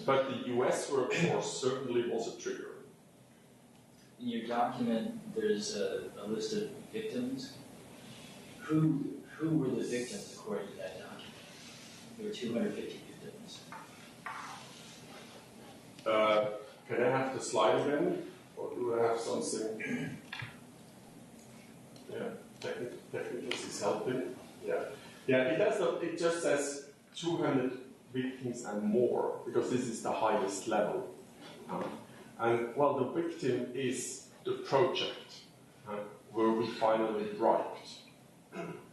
But the US workforce certainly was a trigger. In your document, there's a list of victims. Who were the victims according to that document? There were 250 victims. Can I have the slide again? Or do I have something? Yeah, technicals is helping. Yeah, it does not. It just says 200 victims and more because this is the highest level. And well, the victim is the project where we finally bribed.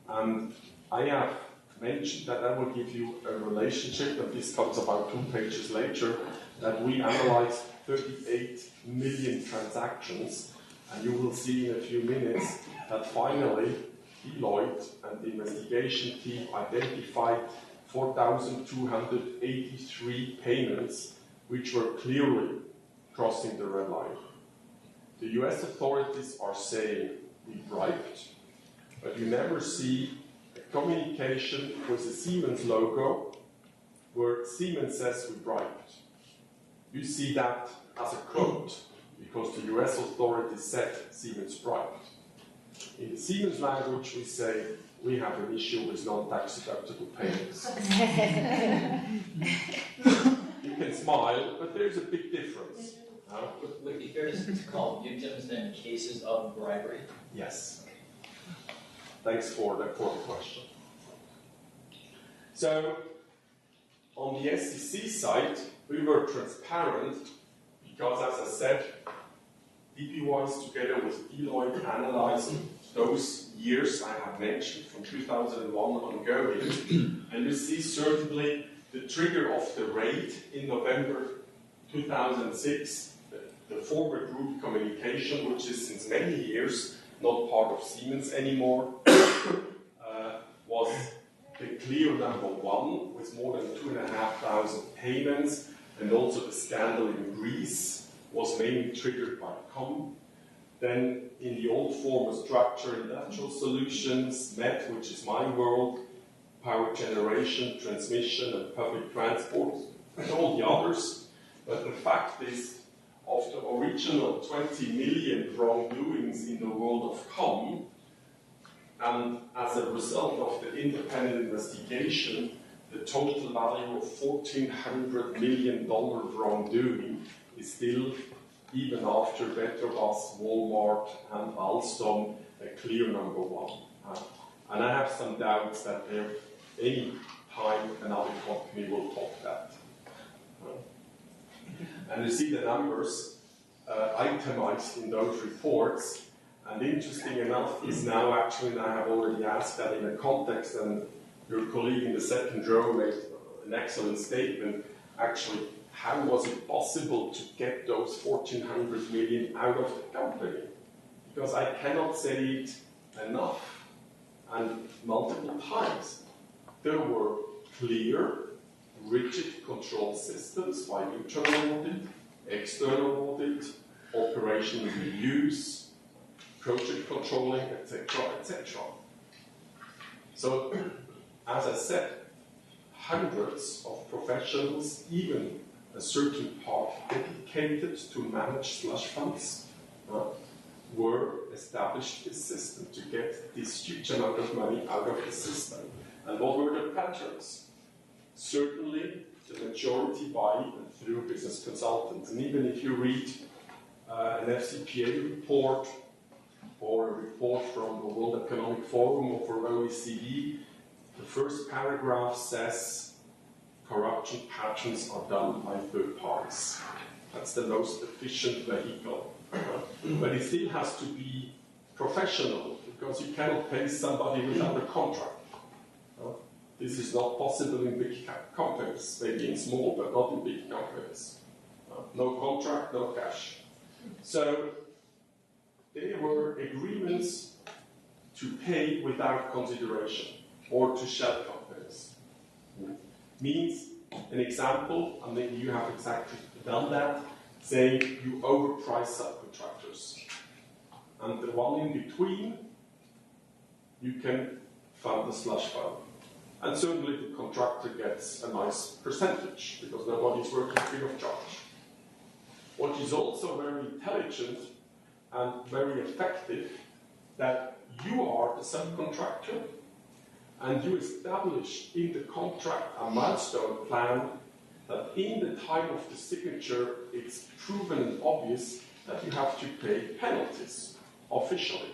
And I have mentioned that I will give you a relationship, and this comes about 2 pages later, that we analyzed 38 million transactions, and you will see in a few minutes that finally Deloitte and the investigation team identified 4,283 payments which were clearly crossing the red line. The US authorities are saying we bribed, but you never see a communication with a Siemens logo where Siemens says we bribed. You see that as a quote because the US authorities said Siemens bribed. In the Siemens language we say we have an issue with non-tax deductible payments. You can smile, but there's a big difference. Would it be fair to call victims then cases of bribery? Yes. Thanks for the question. So, on the SEC side, we were transparent because, as I said, DPYs together with Deloitte analyzed those years I have mentioned from 2001 ongoing, and you see certainly the trigger of the raid in November 2006, the former group communication, which is since many years not part of Siemens anymore, was the clear number one with more than 2,500 payments, and also the scandal in Greece was mainly triggered by COM. Then in the old form of Structure Industrial Solutions, MET, which is my world, power generation, transmission, and public transport, and all the others. But the fact is, of the original 20 million wrongdoings in the world of COM, and as a result of the independent investigation, the total value of $1,400 million wrongdoing is still, even after Petrobras, Walmart, and Alstom, a clear number one. And I have some doubts that any time another company will top that. And you see the numbers itemized in those reports. And interesting enough is now actually, and I have already asked that in a context, and your colleague in the second row made an excellent statement, actually, how was it possible to get those 1,400 million out of the company? Because I cannot say it enough, and multiple times. There were clear, rigid control systems by internal audit, external audit, operational reviews, project controlling, etc., etc. So, as I said, hundreds of professionals, even a certain part dedicated to manage slush funds, were established this system to get this huge amount of money out of the system. And what were the patterns? Certainly, the majority by and through business consultants. And even if you read an FCPA report or a report from the World Economic Forum or from OECD, the first paragraph says corruption patterns are done by third parties. That's the most efficient vehicle. But it still has to be professional, because you cannot pay somebody without a contract. This is not possible in big companies, maybe in small, but not in big companies. No contract, no cash. So there were agreements to pay without consideration, or to shell companies. Means, an example, and maybe you have exactly done that, saying you overprice subcontractors. And the one in between, you can fund the slush fund. And certainly the contractor gets a nice percentage because nobody's working free of charge. What is also very intelligent and very effective, that you are the subcontractor and you establish in the contract a milestone plan that in the time of the signature it's proven and obvious that you have to pay penalties officially.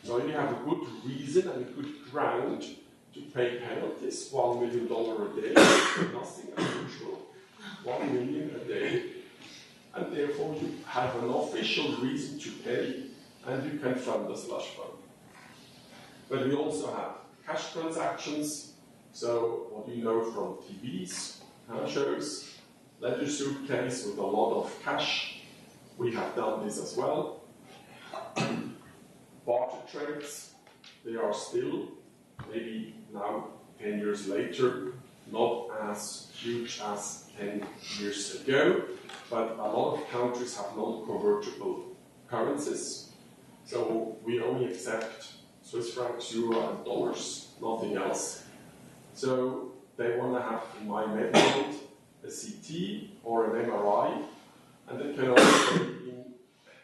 So you have a good reason and a good ground to pay penalties, $1 million a day, nothing unusual, 1 million a day, and therefore you have an official reason to pay and you can fund the slush fund. But we also have cash transactions, so what you know from TVs, shows, leather suitcase with a lot of cash, we have done this as well. Barter trades, they are still, maybe now 10 years later, not as huge as 10 years ago, but a lot of countries have non-convertible currencies. So we only accept Swiss francs, euro, and dollars, nothing else. So they want to have, in my method, a CT or an MRI, and they can also pay in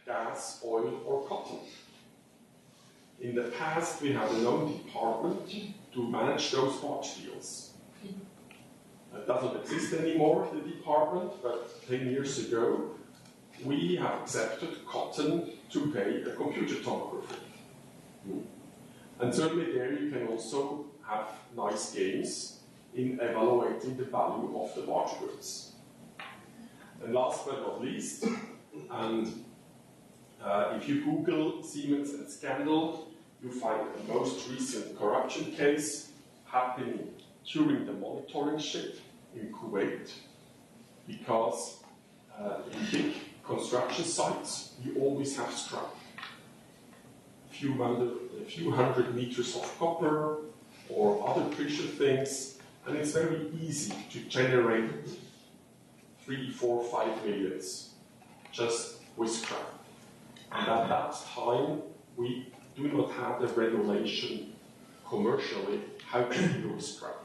gas, oil, or cotton. In the past, we had an own department to manage those watch deals. It doesn't exist anymore, the department, but 10 years ago, we have accepted cotton to pay a computer tomography. And certainly there you can also have nice gains in evaluating the value of the watch goods. And last but not least, and if you Google Siemens and scandal, you find the most recent corruption case happening during the monitoring ship in Kuwait, because in big construction sites, you always have scrap. A few hundred meters of copper or other precious things, and it's very easy to generate 3, 4, 5 millions just with scrap. And at that time, we do not have the regulation commercially how to deal with scrap.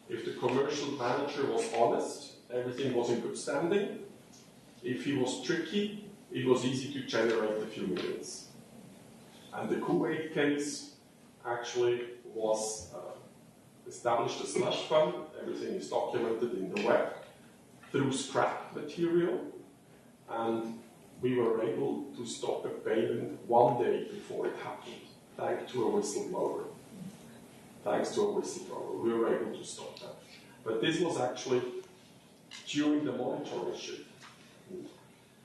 If the commercial manager was honest, everything was in good standing. If he was tricky, it was easy to generate a few millions. And the Kuwait case actually was established a slush fund. Everything is documented in the web through scrap material, and we were able to stop a payment 1 day before it happened, thanks to a whistleblower. We were able to stop that. But this was actually during the monitoring shift.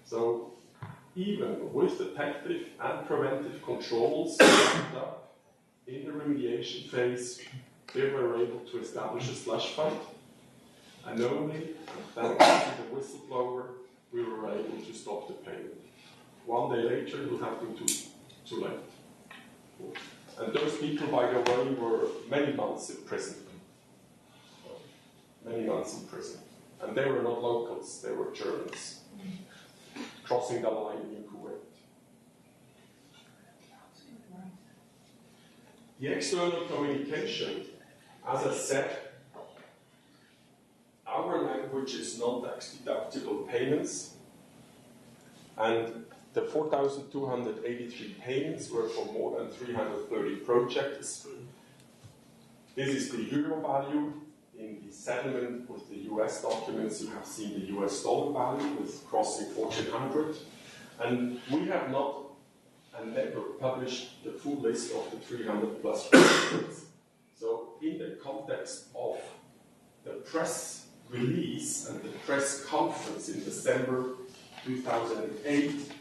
So even with detective and preventive controls set up in the remediation phase, we were able to establish a slush fund, and only thanks to the whistleblower, we were able to stop the payment. 1 day later, it would have been too late. And those people, by the way, were many months in prison. And they were not locals, they were Germans, crossing the line in Kuwait. The external communication, as I said, our language is non-tax deductible payments, and the 4,283 payments were for more than 330 projects. This is the euro value. In the settlement with the US documents, you have seen the US dollar value with crossing 1,400. And we have not and never published the full list of the 300 plus projects. So in the context of the press release and the press conference in December 2008,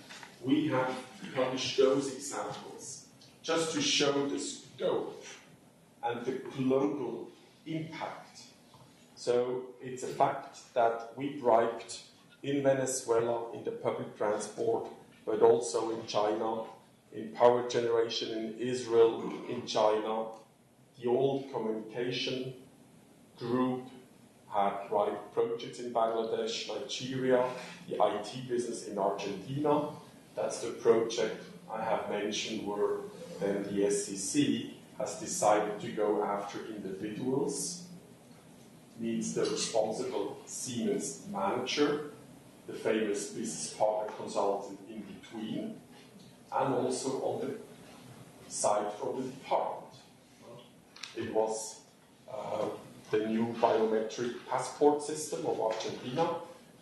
we have published those examples just to show the scope and the global impact. So it's a fact that we bribed in Venezuela, in the public transport, but also in China, in power generation in Israel, in China. The old communication group had bribed projects in Bangladesh, Nigeria, the IT business in Argentina. That's the project I have mentioned where then the SEC has decided to go after individuals, needs the responsible Siemens manager, the famous business partner consultant in between, and also on the side from the department. It was the new biometric passport system of Argentina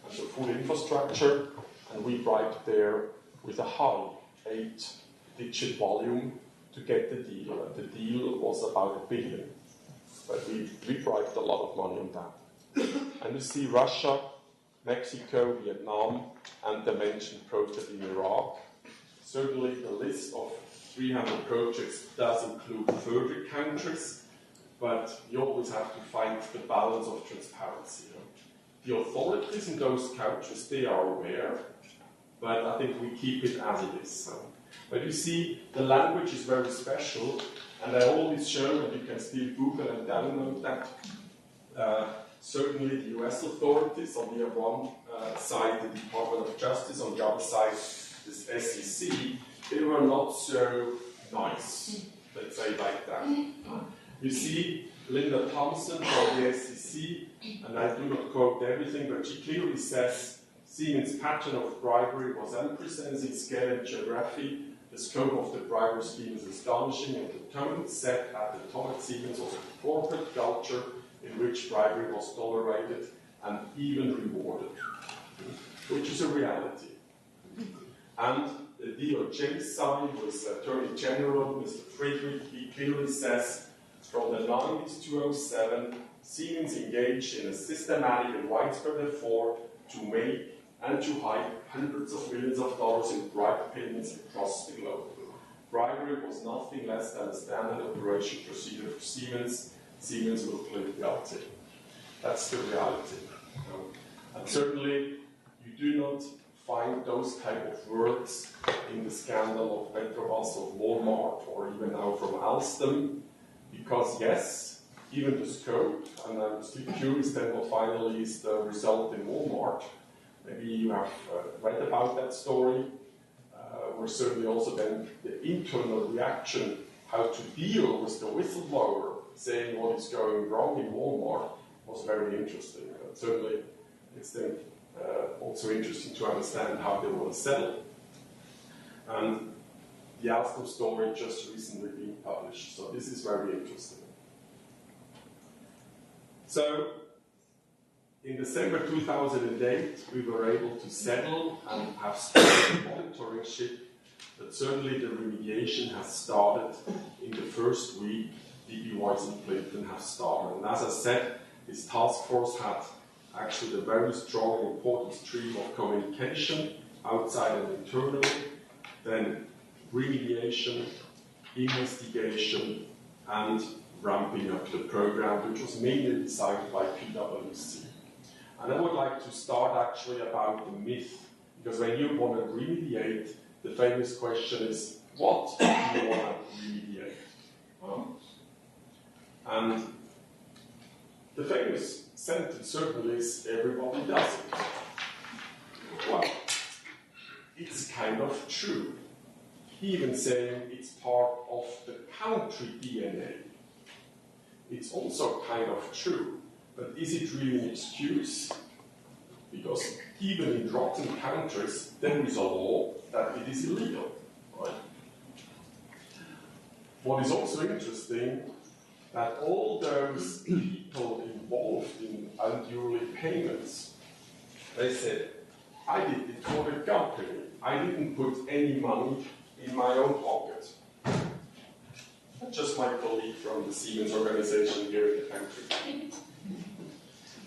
and the full infrastructure, and we bribed there with a high 8-digit volume to get the deal, and the deal was about $1 billion. But we bribed a lot of money on that. And you see Russia, Mexico, Vietnam, and the mentioned project in Iraq. Certainly the list of 300 projects does include further countries, but you always have to find the balance of transparency. The authorities in those countries, they are aware, but I think we keep it as it is. But you see, the language is very special, and I always show, and you can still Google and download that, certainly the US authorities, on the one side the Department of Justice, on the other side this SEC, they were not so nice, let's say like that. You see Linda Thompson from the SEC, and I do not quote everything, but she clearly says Siemens' pattern of bribery was unprecedented in scale and geography. The scope of the bribery scheme is astonishing, and the tone set at the top at Siemens was a corporate culture in which bribery was tolerated and even rewarded, which is a reality. And the DOJ side with Attorney General, Mr. Friedrich, he clearly says, from the 90s to 07, Siemens engaged in a systematic and widespread effort to make and to hide hundreds of millions of dollars in bribe payments across the globe. Bribery was nothing less than a standard operation procedure for Siemens. Siemens will plead guilty. That's the reality. And certainly, you do not find those type of words in the scandal of Petrobras, of Walmart, or even now from Alstom, because yes, even the scope, and I'm still curious then what finally is the result in Walmart. Maybe you have read about that story, where certainly also then the internal reaction, how to deal with the whistleblower saying what is going wrong in Walmart, was very interesting. Certainly, it's then also interesting to understand how they will settle. And the Alstom story just recently been published, so this is very interesting. So, in December 2008, we were able to settle and have started the monitoring ship, but certainly the remediation has started in the first week. DB Weiss and Clinton have started. And as I said, this task force had actually a very strong and important stream of communication outside and internally, then remediation, investigation, and ramping up the program, which was mainly designed by PwC. And I would like to start actually about the myth, because when you want to remediate, the famous question is, what do you want to remediate? And the famous sentence certainly is, everybody does it. Well, it's kind of true. Even saying it's part of the country DNA. It's also kind of true. But is it really an excuse? Because even in rotten countries, there is a law that it is illegal, right? What is also interesting, that all those people involved in unduly payments, they said, I did it for the company. I didn't put any money in my own pocket. Just my colleague from the Siemens organization here in the country.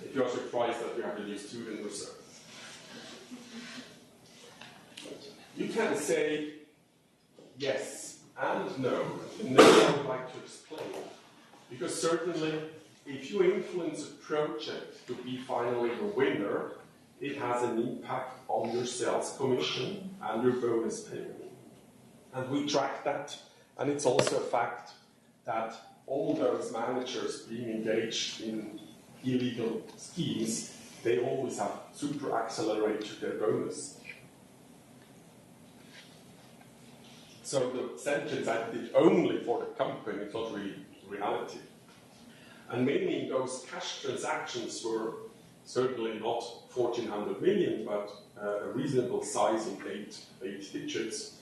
If you are surprised that we have a new student or so. You can say yes and no. And then I would like to explain. Because certainly, if you influence a project to be finally the winner, it has an impact on your sales commission and your bonus payment. And we track that. And it's also a fact that all those managers being engaged in illegal schemes, they always have super accelerated their bonus. So the sentence I did only for the company, it's not really reality. And mainly those cash transactions were certainly not 1,400 million, but a reasonable size in eight digits.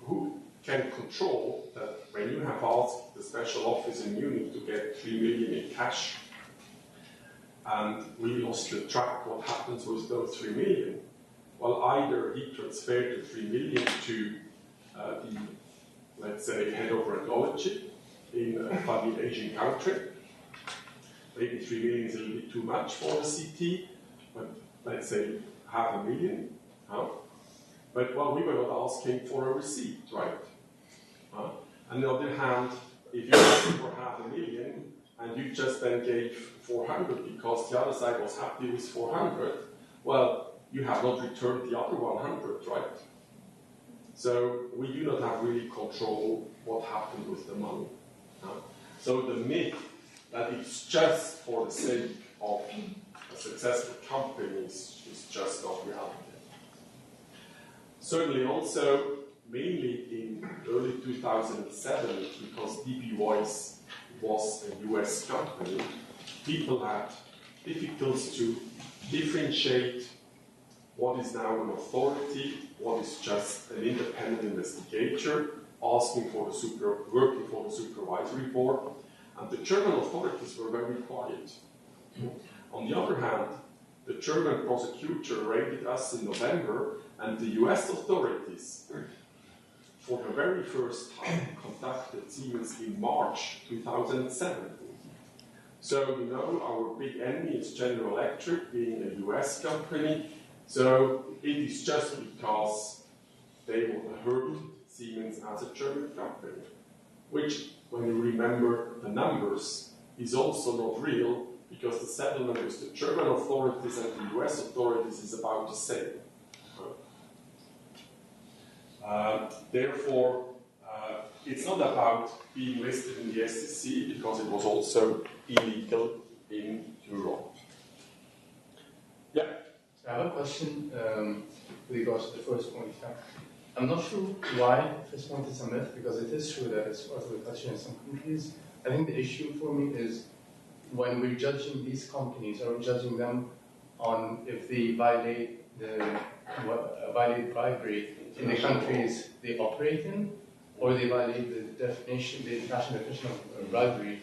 Who can control that when you have asked the special office in Munich to get 3 million in cash, and we lost the track what happens with those 3 million? Well, either he transferred the 3 million to the, let's say, head of radiology in a funny Asian country. Maybe 3 million is a little bit too much for the CT, but let's say 500,000. Huh? But well, we were not asking for a receipt, right? On the other hand, if you asked for 500,000 and you just then gave 400 because the other side was happy with 400, well, you have not returned the other 100, right? So we do not have really control what happened with the money. So the myth that it's just for the sake of a successful company is just not reality. Certainly also, mainly in early 2007, because DB Voice was a US company, people had difficulties to differentiate what is now an authority, what is just an independent investigator asking for the working for the supervisory board, and the German authorities were very quiet. On the other hand, the German prosecutor raided us in November, and the US authorities, for the very first time, contacted Siemens in March 2007. So, you know, our big enemy is General Electric, being a US company. So, it is just because they heard Siemens as a German company, which, when you remember the numbers, is also not real, because the settlement with the German authorities and the US authorities is about the same. Therefore, it's not about being listed in the SEC, because it was also illegal in Europe. Yeah? I have a question with regards to the first point. I'm not sure why this point is a myth, because it is true that it's part of the culture in some countries. I think the issue for me is when we're judging these companies, are we judging them on if they violate bribery in the countries they operate in, or they violate the definition, the international definition of bribery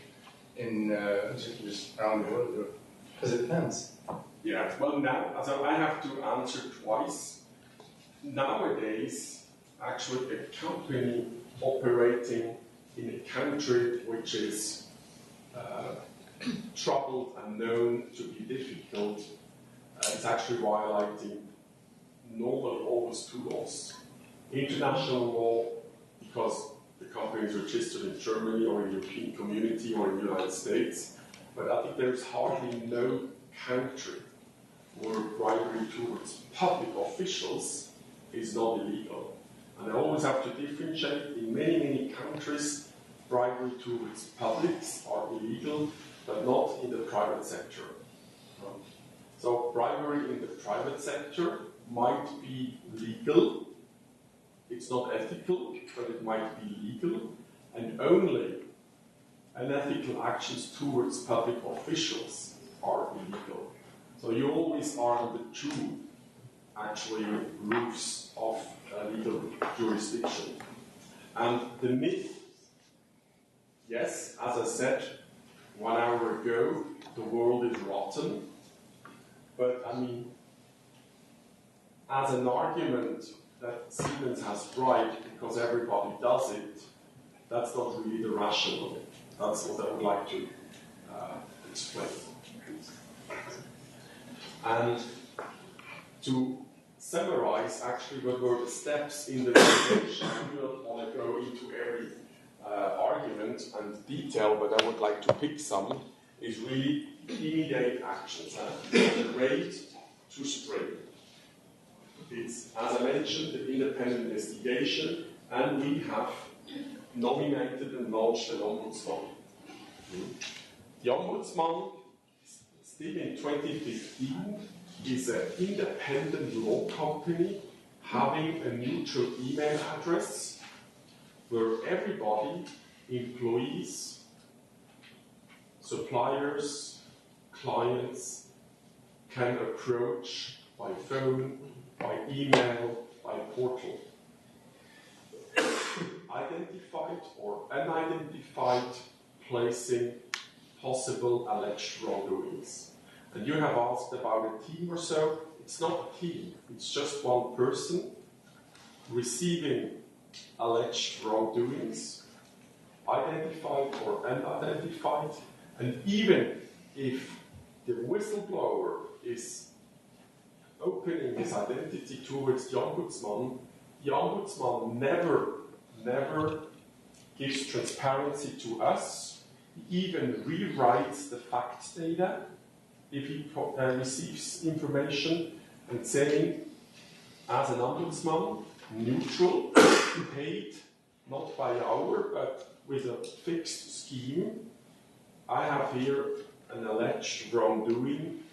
in just around the world? Because it depends. Yeah, well now, so I have to answer twice. Nowadays, actually a company operating in a country which is troubled and known to be difficult is actually violating normally always two laws. International law, because the company is registered in Germany or in the European Community or in the United States, but I think there's hardly no country where bribery towards public officials is not illegal. And I always have to differentiate. In many, many countries, bribery towards publics are illegal, but not in the private sector. So bribery in the private sector might be legal. It's not ethical, but it might be legal. And only unethical actions towards public officials are illegal. So you always are on the two, actually, roofs of legal jurisdiction. And the myth, yes, as I said 1 hour ago, the world is rotten. But I mean, as an argument that Siemens has bribed because everybody does it, that's not really the rationale. That's what I would like to explain. And to summarize actually what were the steps in the litigation, I do not want to go into every argument and detail, but I would like to pick some, is really immediate actions, the raid to spring. It's, as I mentioned, the independent investigation, and we have nominated and launched an ombudsman. The ombudsman, still in 2015, is an independent law company having a neutral email address where everybody, employees, suppliers, clients, can approach by phone, by email, by portal. Identified or unidentified placing possible alleged wrongdoings. And you have asked about a team or so. It's not a team, it's just one person receiving alleged wrongdoings, identified or unidentified, and even if the whistleblower is opening his identity towards the ombudsman never gives transparency to us. He even rewrites the fact data if he receives information and saying, as an ombudsman, neutral, paid not by hour but with a fixed scheme, I have here an alleged wrongdoing,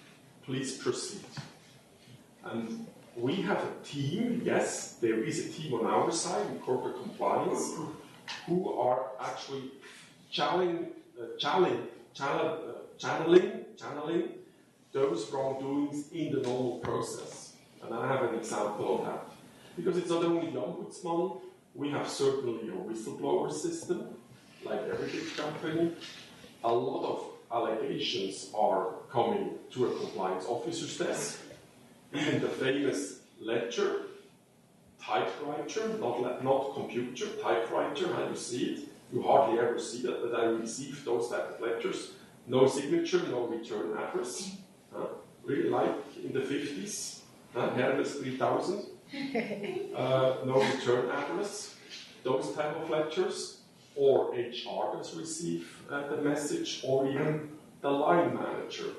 please proceed. And we have a team, yes, there is a team on our side in corporate compliance who are actually channeling those wrongdoings in the normal process. And I have an example of that. Because it's not only the ombudsman, we have certainly a whistleblower system, like every big company. A lot of allegations are coming to a compliance officer's desk. Even the famous ledger, typewriter, not computer, typewriter, how you see it. You hardly ever see that, but I received those type of ledgers. No signature, no return address. Really like in the 50s, Hermes 3000. No return address. Those type of ledgers. Or HR does receive the message, or even the line manager.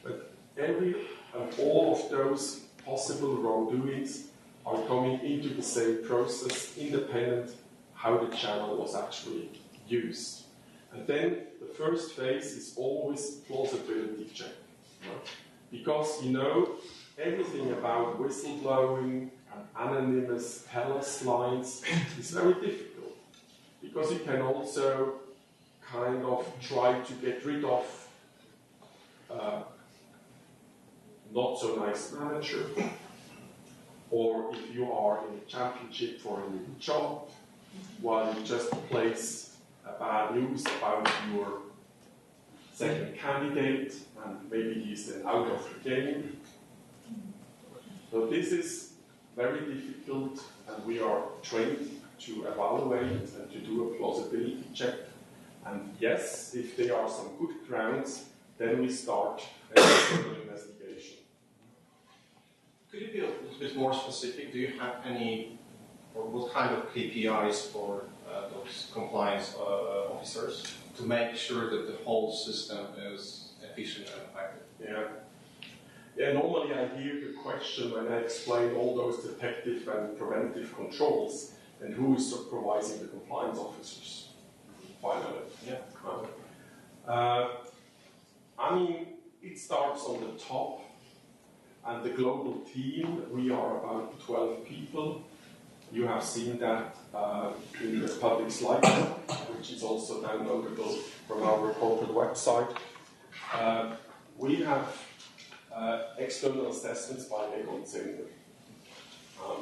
But every and all of those possible wrongdoings are coming into the same process, independent how the channel was actually used. And then the first phase is always plausibility check. Right? Because you know everything about whistleblowing and anonymous tell us lines is very difficult. Because you can also kind of try to get rid of not so nice manager, or if you are in a championship for a new job, while you just place a bad news about your second candidate, and maybe he's then out of the game. So this is very difficult, and we are trained to evaluate and to do a plausibility check. And yes, if there are some good grounds, then we start a further investigation. Could you be a little bit more specific? Do you have any, or what kind of KPIs for those compliance officers to make sure that the whole system is efficient and effective? Yeah, normally I hear the question when I explain all those detective and preventive controls, and who is supervising the compliance officers? Finally. Yeah. I mean, it starts on the top, and the global team, we are about 12 people. You have seen that in the public slide, which is also downloadable from our corporate website. We have external assessments by Egon Zehnder.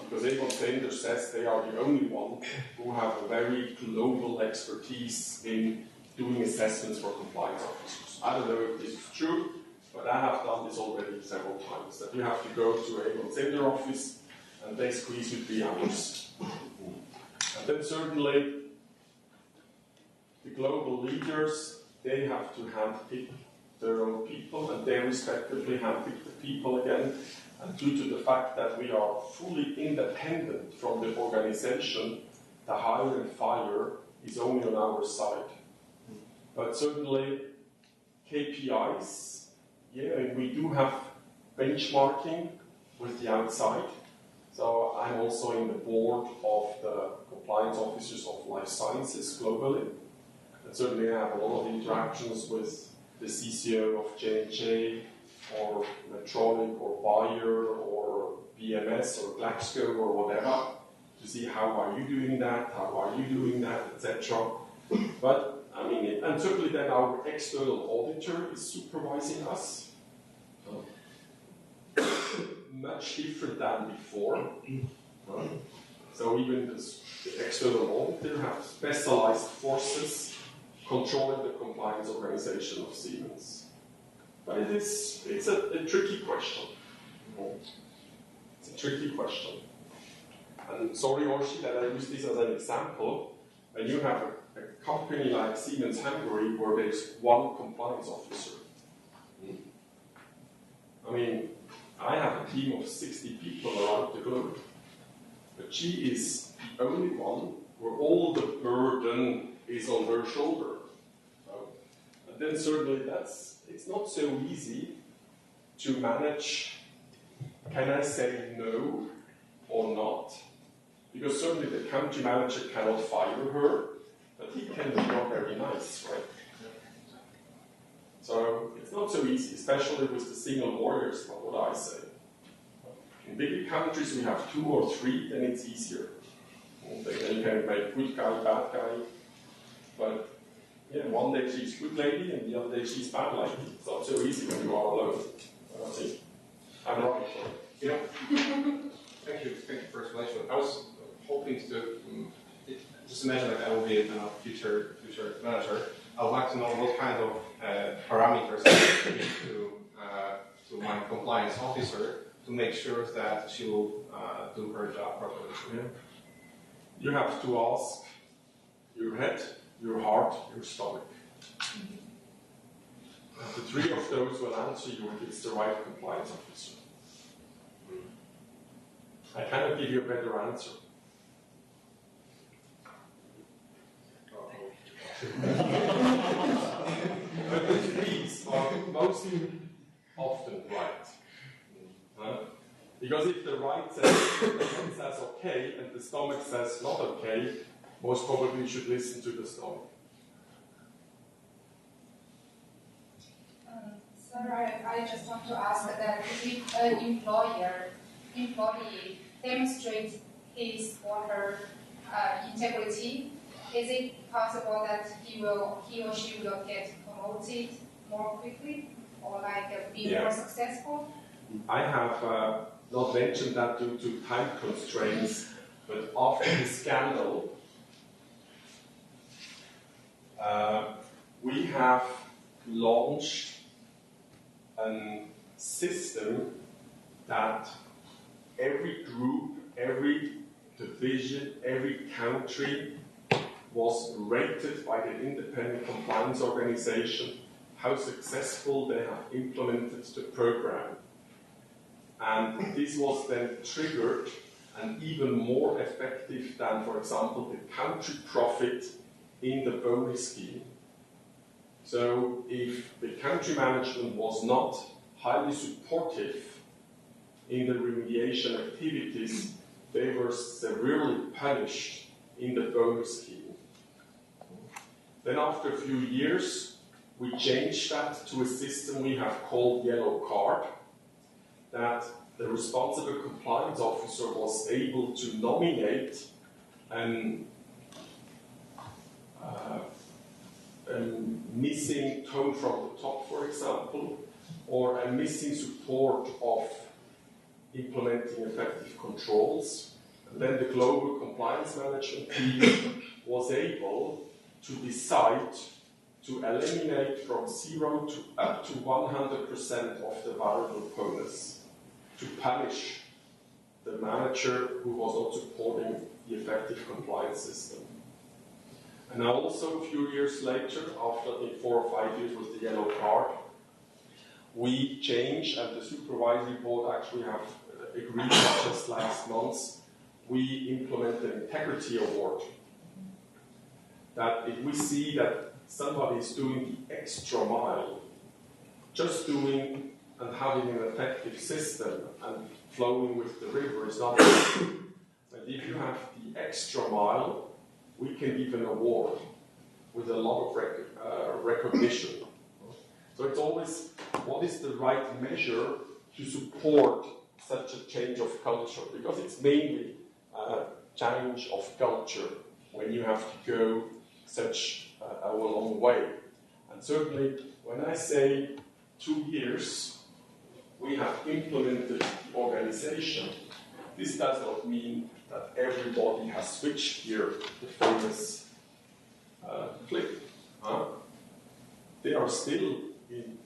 Because Egon Zehnder says they are the only one who have a very global expertise in doing assessments for compliance officers. I don't know if this is true, but I have done this already several times, that you have to go to Egon Zehnder office and they squeeze you 3 hours. And then certainly the global leaders, they have to handpick their own people, and they respectively handpick the people again. And due to the fact that we are fully independent from the organization, the hire and fire is only on our side. But certainly KPIs, yeah, we do have benchmarking with the outside. So I'm also in the board of the compliance officers of life sciences globally. And certainly I have a lot of interactions with the CCO of J&J, or Medtronic, or Bayer, or BMS, or Glaxo, or whatever. to see how are you doing that, etc. But I mean, and certainly then our external auditor is supervising us. Much different than before. So even the external auditor has specialized forces controlling the compliance organization of Siemens. But it's a tricky question. It's a tricky question. And sorry, Orsi, that I use this as an example. When you have a company like Siemens Hungary where there's one compliance officer. I mean, I have a team of 60 people around the globe. But she is the only one where all the burden is on her shoulder. And then certainly it's not so easy to manage, can I say no or not? Because certainly the country manager cannot fire her, but he can be not very nice, right? So it's not so easy, especially with the single lawyers, what I say. In bigger countries, we have 2 or 3, then it's easier. And then you can make good guy, bad guy. But yeah, one day she's good lady, and the other day she's bad lady. It's not so easy when you are alone. I think I'm right. Yeah. Thank you for explanation. I was hoping to just imagine that I will be a future manager. I would like to know what kind of parameters I need to my compliance officer to make sure that she will do her job properly. Yeah. You have to ask your head, your heart, your stomach. And the 3 of those will answer you if it's the right compliance officer. I cannot give you a better answer. But the 3s are most often right. Because if the right says, the head says okay, and the stomach says not okay, most probably you should listen to the stomach. Sir, I just want to ask that if an employee demonstrates his or her integrity, is it possible that he or she will get promoted more quickly or be more successful? I have not mentioned that due to time constraints, but after the scandal, we have launched a system that every group, every division, every country was rated by the independent compliance organization how successful they have implemented the program. And this was then triggered and even more effective than, for example, the country profit in the bonus scheme. So if the country management was not highly supportive in the remediation activities, they were severely punished in the bonus scheme. Then after a few years, we changed that to a system we have called yellow card, that the responsible compliance officer was able to nominate a missing tone from the top, for example, or a missing support of implementing effective controls. And then the global compliance management team was able to decide to eliminate from 0 to up to 100% of the variable bonus, to punish the manager who was not supporting the effective compliance system. And now also a few years later, after I think 4 or 5 years with the yellow card, we changed, and the supervisory board actually have agreed just last month, we implement an integrity award. That if we see that somebody is doing the extra mile, just doing and having an effective system and flowing with the river is not enough. But if you have the extra mile, we can give an award with a lot of recognition. So it's always, what is the right measure to support such a change of culture? Because it's mainly change of culture when you have to go such a long way. And certainly, when I say 2 years, we have implemented the organization, this does not mean that everybody has switched here, the famous flip. They are still in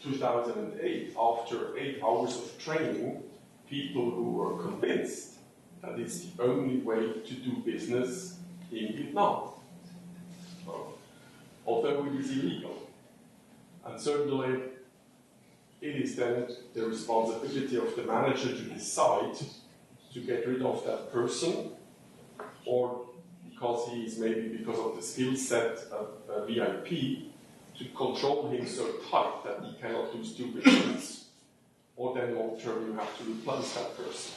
2008, after 8 hours of training, people who were convinced that it's the only way to do business in Vietnam, although it is illegal. And certainly, it is then the responsibility of the manager to decide to get rid of that person, or because he is maybe because of the skill set of a VIP, to control him so tight that he cannot do stupid things, or then long term you have to replace that person.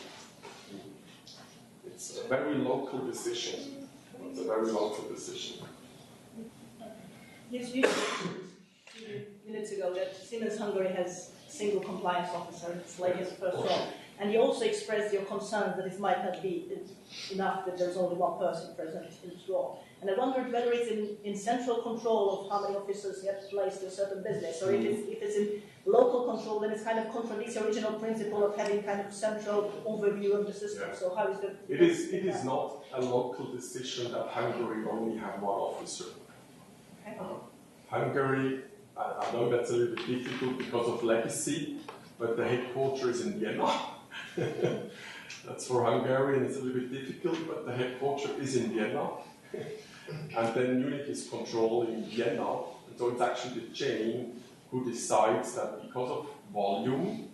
It's a very local decision. It's a very local decision. Yes, you said 2 minutes ago that Siemens Hungary has a single compliance officer. It's like his first role. And you also expressed your concern that it might not be enough that there's only one person present in this role. And I wondered whether it's in central control of how many officers you have placed to a certain business, or if it's in local control, then it's kind of contradicts the original principle of having kind of central overview of the system. Yeah. So how is that? It is not a local decision that Hungary only have one officer. Okay. Hungary, I know that's a little bit difficult because of legacy, but the headquarters is in Vienna. That's for Hungarian, it's a little bit difficult, but the headquarters is in Vienna. And then Munich is controlling Vienna, and so it's actually the chain who decides that because of volume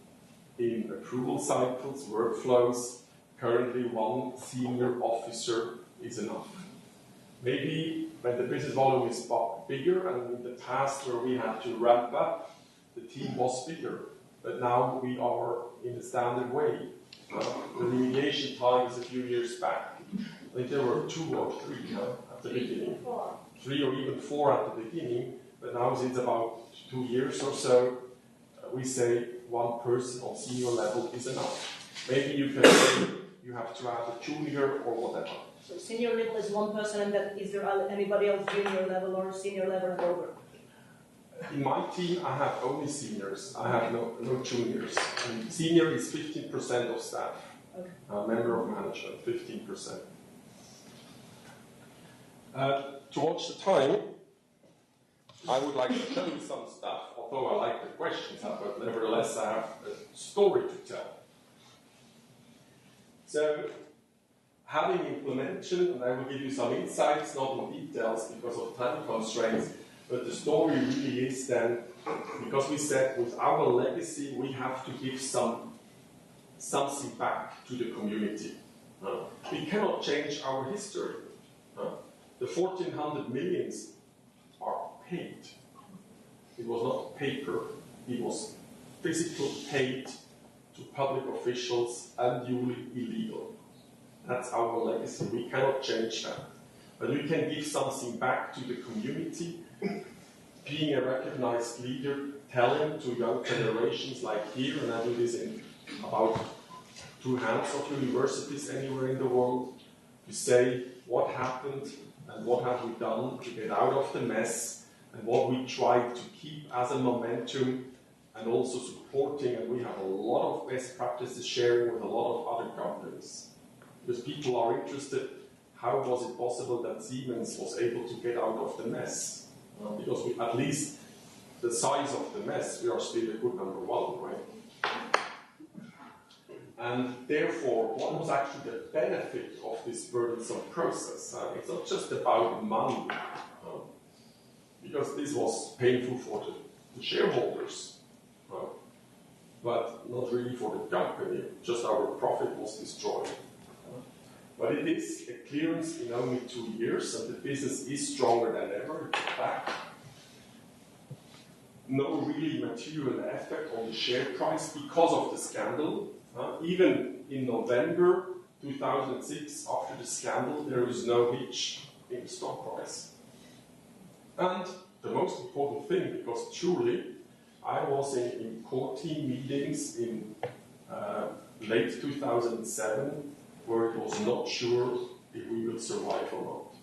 in approval cycles, workflows, currently one senior officer is enough. Maybe when the business volume is bigger, and in the past where we had to ramp up, the team was bigger, but now we are in the standard way. The remediation time is a few years back. I think there were 2 or 3 at the beginning. 3 or even 4 at the beginning, but now since about 2 years or so, we say one person on senior level is enough. Maybe you can say you have to add a junior or whatever. So senior level is one person, and that is there anybody else junior level or senior level and over? In my team, I have only seniors. I have no juniors. And senior is 15% of staff. Okay. Member of management, 15%. To watch the time, I would like to tell you some stuff, although I like the questions, but nevertheless I have a story to tell. So, having implementation, and I will give you some insights, not in details because of time constraints, but the story really is then, because we said with our legacy we have to give something back to the community. We cannot change our history. The 1,400 millions are paid. It was not paper, it was physical paid to public officials and duly illegal. That's our legacy. We cannot change that. But we can give something back to the community, being a recognized leader, telling to young generations like here, and I do this in about 2/3 of universities anywhere in the world, to say what happened and what have we done to get out of the mess, and what we tried to keep as a momentum, and also supporting, and we have a lot of best practices sharing with a lot of other companies. Because people are interested, how was it possible that Siemens was able to get out of the mess? Because we, at least the size of the mess, we are still a good number 1, right? And therefore, what was actually the benefit of this burdensome process? It's not just about money, because this was painful for the shareholders, but not really for the company, just our profit was destroyed. But it is a clearance in only 2 years, and the business is stronger than ever. In fact, no really material effect on the share price because of the scandal. Even in November 2006, after the scandal, there is no hitch in the stock price. And the most important thing, because truly, I was in core team meetings in late 2007, where it was not sure if we would survive or not.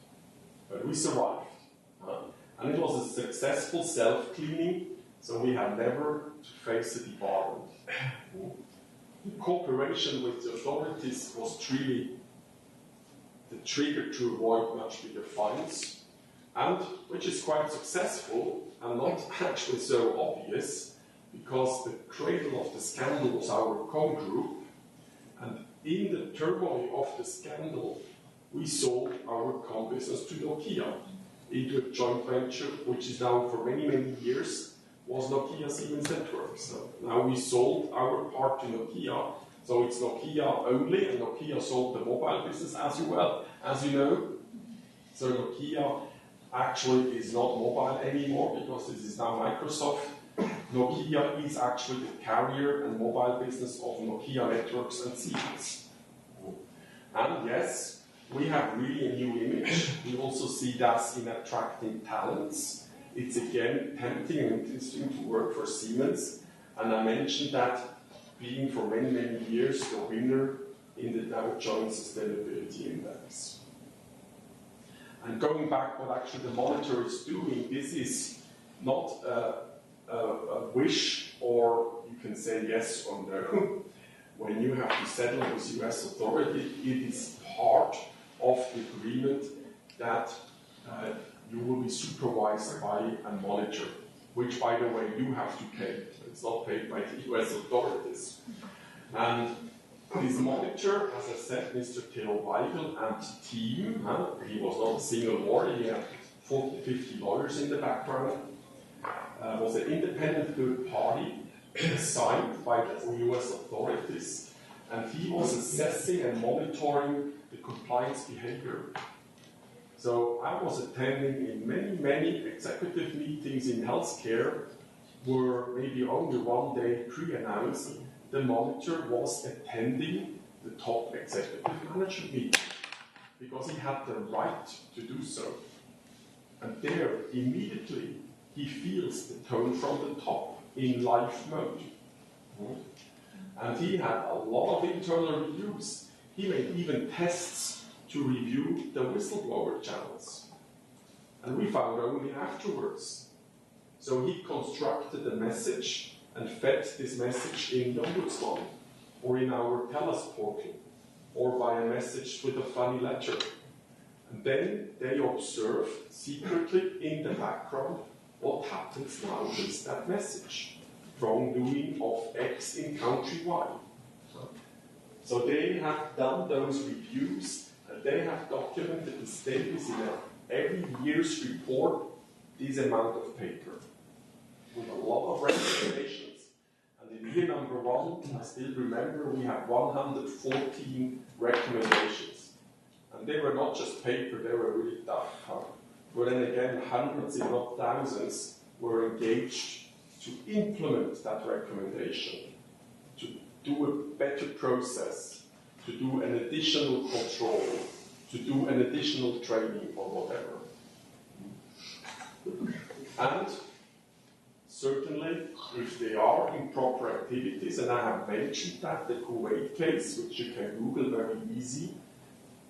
But we survived. And it was a successful self-cleaning, so we had never to face a debarment. Cooperation with the authorities was truly the trigger to avoid much bigger fines, and which is quite successful and not actually so obvious, because the cradle of the scandal was our com group, and in the turmoil of the scandal, we sold our com business to Nokia into a joint venture, which is now for many, many years was Nokia Siemens Networks. So now we sold our part to Nokia, so it's Nokia only, and Nokia sold the mobile business as you know. So Nokia actually is not mobile anymore because this is now Microsoft. Nokia is actually the carrier and mobile business of Nokia Networks and Siemens. And yes, we have really a new image. We also see that in attracting talents. It's again tempting and interesting to work for Siemens. And I mentioned that being for many, many years the winner in the Dow Jones Sustainability Index. And going back what actually the monitor is doing, this is not a wish, or you can say yes or no. When you have to settle with US authority, it is part of the agreement that you will be supervised by a monitor, which, by the way, you have to pay. It's not paid by the US authorities. And this monitor, as I said, Mr. Theo Weigel and team, he was not a single lawyer, he had 40, 50 lawyers in the background, was an independent third party assigned by the US authorities, and he was assessing and monitoring the compliance behavior. So I was attending in many, many executive meetings in healthcare where maybe only one day pre-announced the monitor was attending the top executive manager meeting because he had the right to do so. And there, immediately, he feels the tone from the top in live mode. And he had a lot of internal reviews. He made even tests to review the whistleblower channels. And we found only afterwards. So he constructed a message and fed this message in the Ombudsman, or in our TELUS portal, or by a message with a funny letter. And then they observed secretly in the background what happens now with that message. Wrongdoing of X in country Y. So they have done those reviews, and they have documented the status in every year's report, this amount of paper, with a lot of recommendations. And in year number 1, I still remember we had 114 recommendations. And they were not just paper, they were really tough. But then again, hundreds, if not thousands, were engaged to implement that recommendation, to do a better process, to do an additional control, to do an additional training or whatever. And certainly, if they are improper activities, and I have mentioned that, the Kuwait case, which you can Google very easy,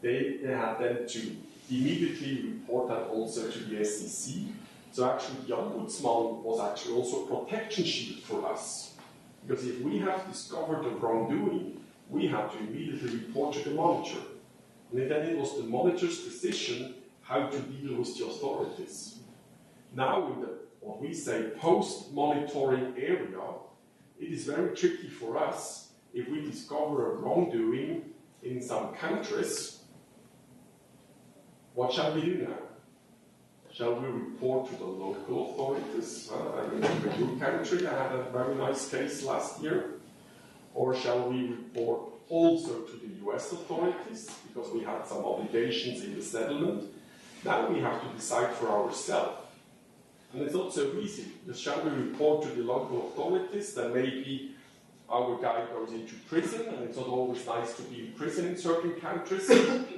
they had then to immediately report that also to the SEC. So actually the Ombudsman was actually also a protection shield for us. Because if we have discovered the wrongdoing, we have to immediately report to the monitor. And then it was the monitor's decision how to deal with the authorities. Now in the, what we say, post-monitoring area, it is very tricky for us if we discover a wrongdoing in some countries. What shall we do now? Shall we report to the local authorities? I remember your country, I had a very nice case last year. Or shall we report also to the US authorities, because we had some obligations in the settlement? Now we have to decide for ourselves. And it's not so easy, because shall we report to the local authorities, then maybe our guy goes into prison, and it's not always nice to be in prison in certain countries.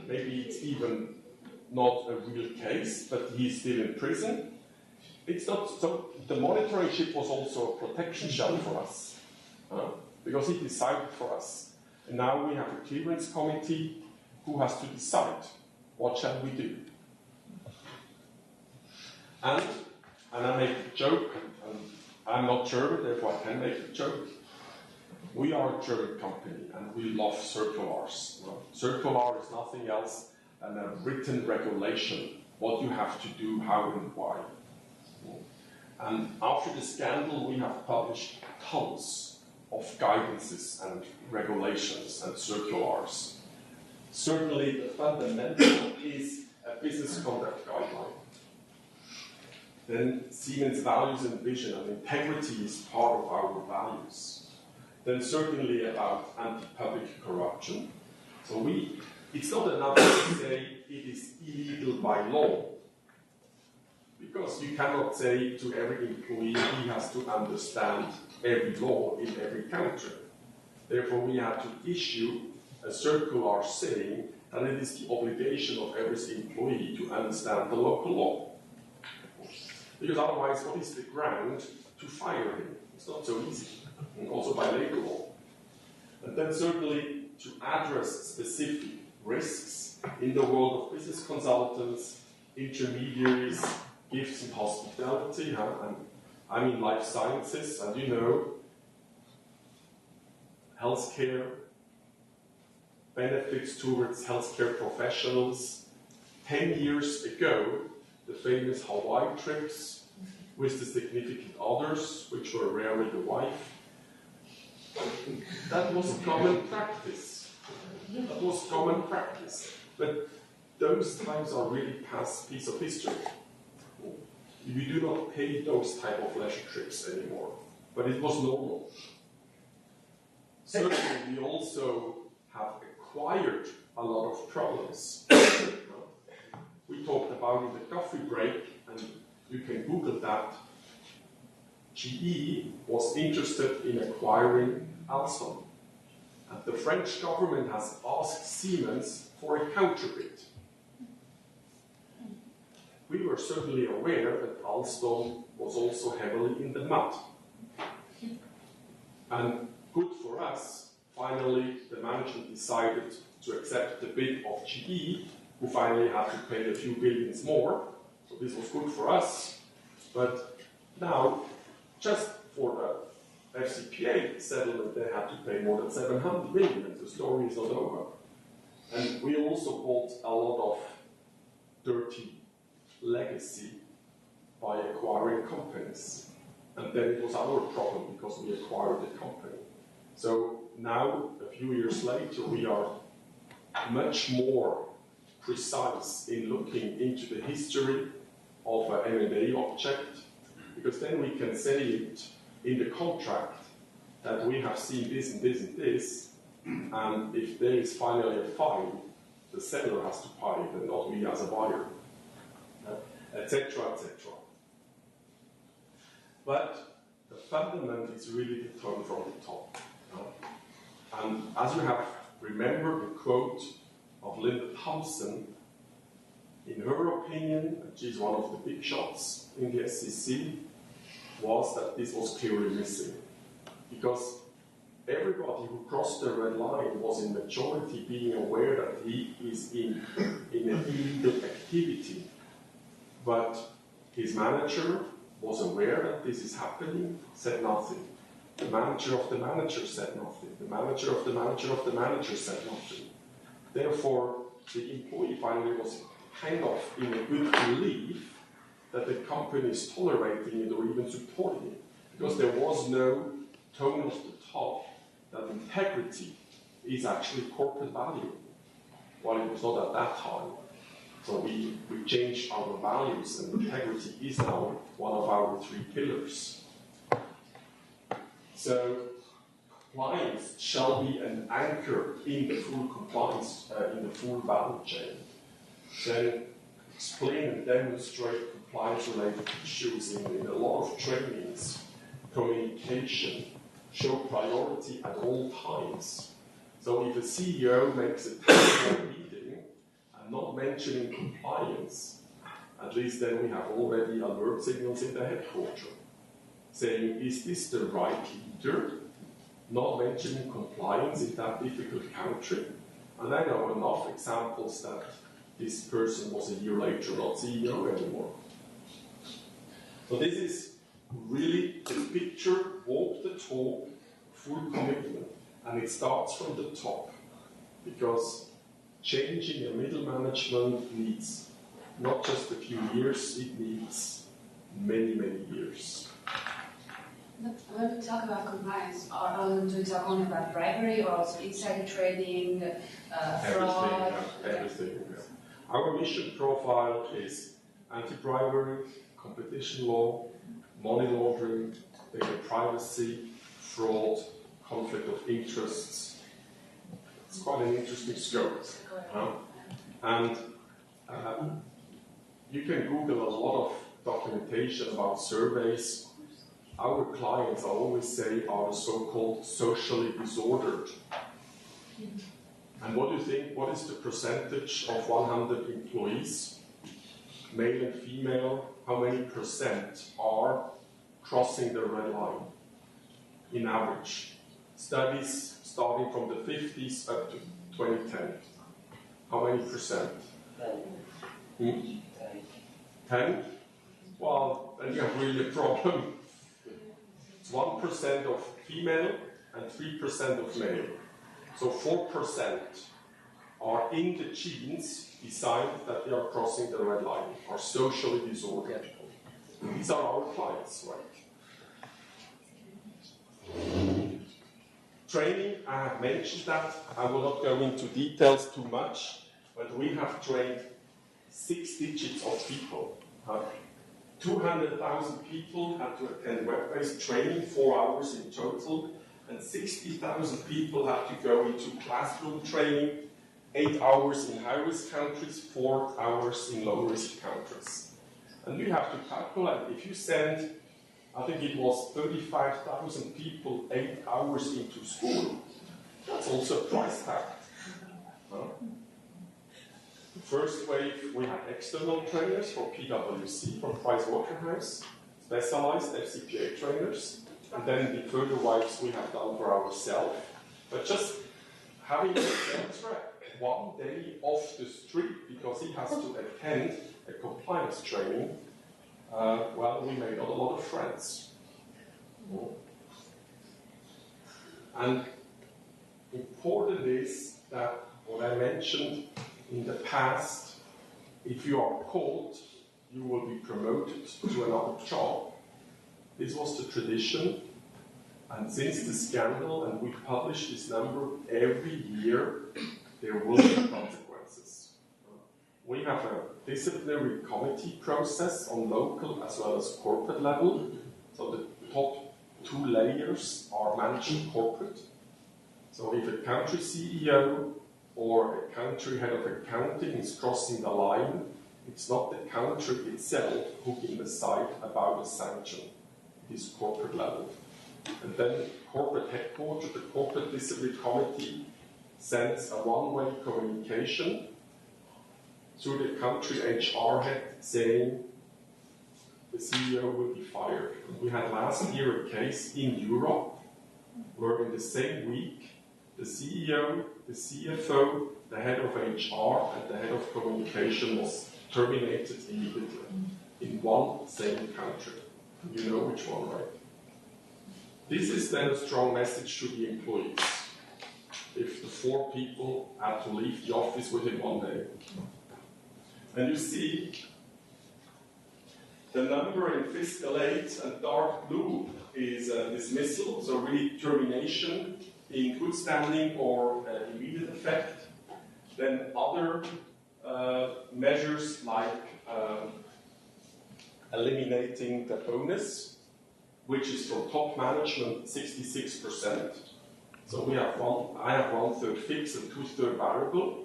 Maybe it's even not a real case, but he's still in prison. It's not so. The monitoring ship was also a protection shell for us, because he decided for us. And now we have a clearance committee who has to decide what shall we do. And I make a joke, and I'm not German, therefore I can make a joke. We are a German company, and we love circulars. Well, circular is nothing else than a written regulation, what you have to do, how and why. And after the scandal, we have published tons of guidances and regulations and circulars. Certainly, the fundamental is a business conduct guideline. Then Siemens values and vision and integrity is part of our values. Then certainly about anti-public corruption. So it's not enough to say it is illegal by law, because you cannot say to every employee he has to understand every law in every country. Therefore, we have to issue a circular saying that it is the obligation of every employee to understand the local law. Because otherwise, what is the ground to fire him? It's not so easy, and also by labor law. And then certainly to address specific risks in the world of business consultants, intermediaries, gifts and hospitality, and I mean life sciences, and you know, healthcare, benefits towards healthcare professionals. 10 years ago, the famous Hawaii trips with the significant others, which were rarely the wife, that was common practice. That was common practice. But those times are really past piece of history. We do not pay those type of leisure trips anymore, but it was normal. Certainly, we also have acquired a lot of problems. We talked about in the coffee break, and you can Google that. GE was interested in acquiring Alstom, and the French government has asked Siemens for a counterbid. We were certainly aware that Alstom was also heavily in the mud. And good for us, finally the management decided to accept the bid of GE, who finally had to pay a few billions more. So this was good for us. But now, just for the FCPA settlement, they had to pay more than 700 million. The story is not over. And we also bought a lot of dirty legacy by acquiring companies. And then it was our problem because we acquired the company. So now, a few years later, we are much more precise in looking into the history of an M&A object, because then we can say it in the contract that we have seen this and this and this, and if there is finally a fine, the seller has to pay it and not we as a buyer, etc., etc. But the fundament is really the tone from the top. And as you have remembered the quote of Linda Thompson, in her opinion, and she's one of the big shots in the SEC, was that this was clearly missing. Because everybody who crossed the red line was in majority being aware that he is in an illegal activity. But his manager was aware that this is happening, said nothing. The manager of the manager said nothing. The manager of the manager of the manager said nothing. Therefore, the employee finally was kind of in a good belief that the company is tolerating it or even supporting it, because there was no tone of the top that integrity is actually corporate value, while it was not at that time. So we changed our values, and integrity is now one of our 3 pillars. So compliance shall be an anchor in the full compliance, in the full value chain. Then explain and demonstrate compliance-related issues in a lot of trainings, communication, show priority at all times. So if a CEO makes a town meeting and not mentioning compliance, at least then we have already alert signals in the headquarters, saying, is this the right leader? Not mentioning compliance in that difficult country. And I know enough examples that this person was a year later not CEO anymore. So this is really the picture, walk the talk, full commitment. And it starts from the top, because changing a middle management needs not just a few years, it needs many, many years. When we talk about compliance, do we talk only about bribery or also insider trading, fraud? Everything. Yeah. Our mission profile is anti-bribery, competition law, money laundering, data privacy, fraud, conflict of interests. It's quite an interesting scope. And you can Google a lot of documentation about surveys. Our clients, I always say, are the so-called socially disordered. And what do you think? What is the percentage of 100 employees, male and female? How many percent are crossing the red line in average? Studies starting from the 50s up to 2010. How many percent? 10? Well, then you have really a problem. It's 1% of female and 3% of male. So 4% are in the genes decided that they are crossing the red line, are socially disordered. These are our clients, right? Training, I have mentioned that. I will not go into details too much, but we have trained 6 digits of people. 200,000 people had to attend web-based training, 4 hours in total, and 60,000 people had to go into classroom training, 8 hours in high-risk countries, 4 hours in low-risk countries. And we have to calculate, if you send, I think it was 35,000 people 8 hours into school, that's also a price tag. First wave, we had external trainers for PwC, from Pricewaterhouse, specialized FCPA trainers, and then the further waves we have done for ourselves. But just having a center 1 day off the street because he has to attend a compliance training, well, we made not a lot of friends. And important is that what I mentioned in the past, if you are caught, you will be promoted to another job. This was the tradition, and since the scandal, and we publish this number every year, there will be consequences. We have a disciplinary committee process on local as well as corporate level, so the top 2 layers are managing corporate. So if a country CEO or a country head of accounting is crossing the line, it's not the country itself who can decide about a sanction. It is corporate level. And then corporate headquarters, the corporate disciplinary committee, sends a one-way communication through the country HR head saying the CEO will be fired. And we had last year a case in Europe where in the same week the CEO, the CFO, the head of HR, and the head of communication was terminated immediately in one same country. You know which one, right? This is then a strong message to the employees. If the 4 people had to leave the office within 1 day. And you see the number in fiscal aid and dark blue is dismissal, so really termination in good standing or immediate effect. Then other measures like eliminating the bonus, which is for top management 66%. So we have I have 1/3 fixed and 2/3 variable.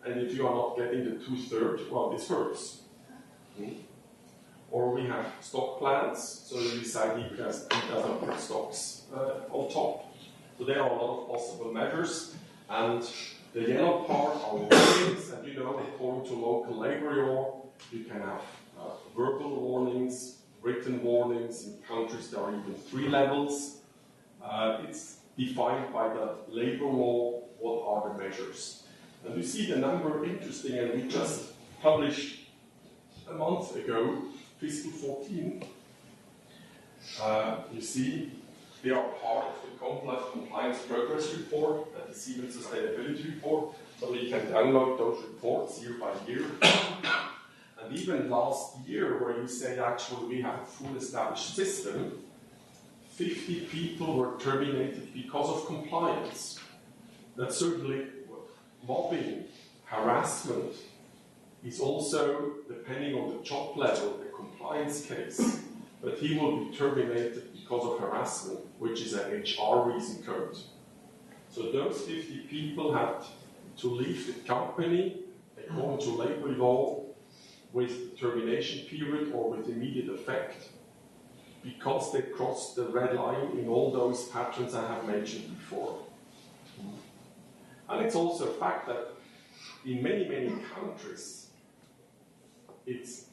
And if you are not getting the 2/3, well, this hurts. Or we have stock plans, so you decide he doesn't put stocks on top. So there are a lot of possible measures. And the yellow part are warnings, and you know, according to local labor law, you can have verbal warnings, written warnings. In countries there are even 3 levels. It's defined by the labor law what are the measures. And you see the number interesting, and we just published a month ago, fiscal 14. You see, they are part of the Compliance Progress Report and the Siemens Sustainability Report. So you can download those reports year by year. And even last year, where you say actually we have a full established system, 50 people were terminated because of compliance. That's certainly mobbing, harassment is also, depending on the job level, a compliance case. But he will be terminated because of harassment, which is an HR reason code. So those 50 people had to leave the company according to labor law with termination period or with immediate effect because they crossed the red line in all those patterns I have mentioned before. And it's also a fact that in many, many countries, it's